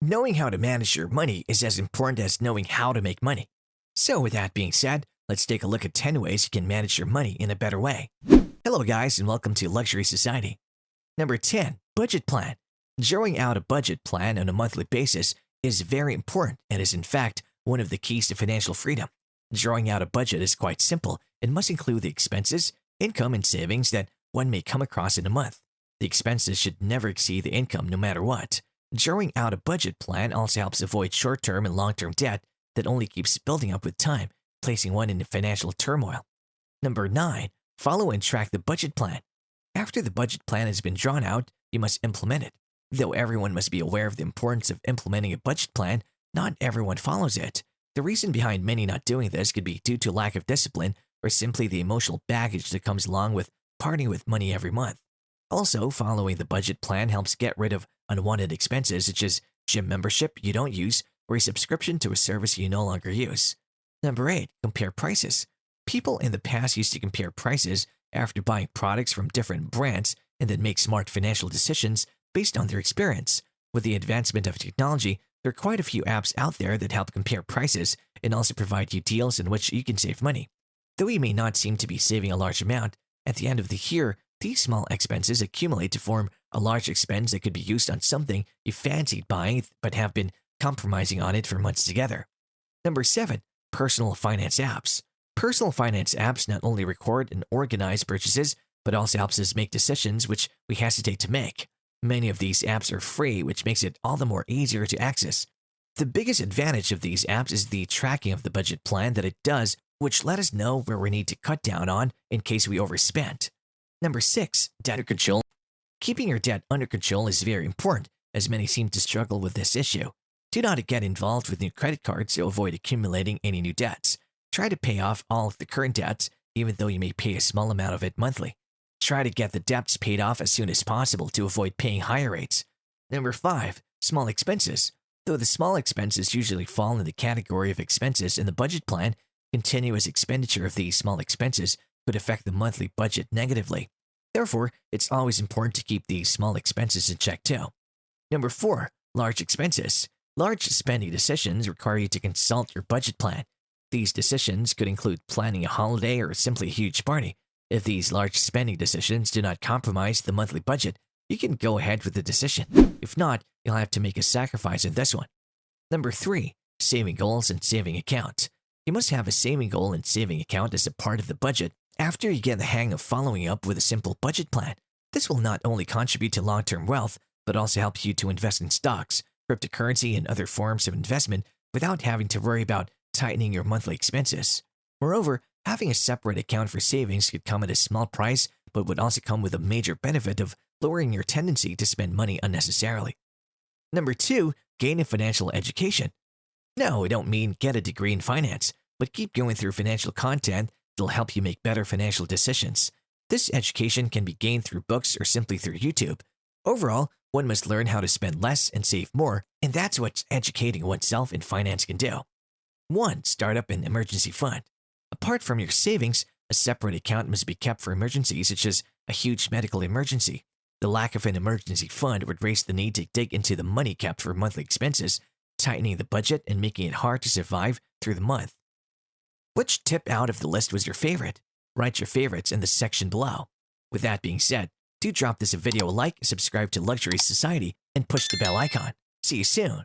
Knowing how to manage your money is as important as knowing how to make money. So, with that being said, let's take a look at 10 ways you can manage your money in a better way. Hello, guys, and welcome to Luxury Society. Number 10, budget plan. Drawing out a budget plan on a monthly basis is very important and is, in fact, one of the keys to financial freedom. Drawing out a budget is quite simple and must include the expenses, income, and savings that one may come across in a month. The expenses should never exceed the income no matter what. Drawing out a budget plan also helps avoid short-term and long-term debt that only keeps building up with time, placing one in financial turmoil. Number 9, follow and track the budget plan. After the budget plan has been drawn out, you must implement it. Though everyone must be aware of the importance of implementing a budget plan, not everyone follows it. The reason behind many not doing this could be due to lack of discipline or simply the emotional baggage that comes along with parting with money every month. Also, following the budget plan helps get rid of unwanted expenses such as gym membership you don't use or a subscription to a service you no longer use. Number 8, compare prices. People in the past used to compare prices after buying products from different brands and then make smart financial decisions based on their experience. With the advancement of technology, there are quite a few apps out there that help compare prices and also provide you deals in which you can save money. Though you may not seem to be saving a large amount, at the end of the year, these small expenses accumulate to form a large expense that could be used on something you fancied buying but have been compromising on it for months together. Number 7, personal finance apps. Personal finance apps not only record and organize purchases, but also helps us make decisions which we hesitate to make. Many of these apps are free, which makes it all the more easier to access. The biggest advantage of these apps is the tracking of the budget plan that it does, which let us know where we need to cut down on in case we overspent. Number 6, debt control. Keeping your debt under control is very important, as many seem to struggle with this issue. Do not get involved with new credit cards to avoid accumulating any new debts. Try to pay off all of the current debts, even though you may pay a small amount of it monthly. Try to get the debts paid off as soon as possible to avoid paying higher rates. Number 5, small expenses. Though the small expenses usually fall in the category of expenses in the budget plan, continuous expenditure of these small expenses could affect the monthly budget negatively. Therefore, it's always important to keep these small expenses in check too. Number 4, large expenses. Large spending decisions require you to consult your budget plan. These decisions could include planning a holiday or simply a huge party. If these large spending decisions do not compromise the monthly budget, you can go ahead with the decision. If not, you'll have to make a sacrifice in this one. Number 3, saving goals and saving account. You must have a saving goal and saving account as a part of the budget after you get the hang of following up with a simple budget plan. This will not only contribute to long-term wealth, but also help you to invest in stocks, cryptocurrency, and other forms of investment without having to worry about tightening your monthly expenses. Moreover, having a separate account for savings could come at a small price, but would also come with a major benefit of lowering your tendency to spend money unnecessarily. Number 2, gain a financial education. No, I don't mean get a degree in finance, but keep going through financial content that'll help you make better financial decisions. This education can be gained through books or simply through YouTube. Overall, one must learn how to spend less and save more, and that's what educating oneself in finance can do. 1, start up an emergency fund. Apart from your savings, a separate account must be kept for emergencies such as a huge medical emergency. The lack of an emergency fund would raise the need to dig into the money kept for monthly expenses, tightening the budget and making it hard to survive through the month. Which tip out of the list was your favorite? Write your favorites in the section below. With that being said, do drop this video a like, subscribe to Luxury Society, and push the bell icon. See you soon.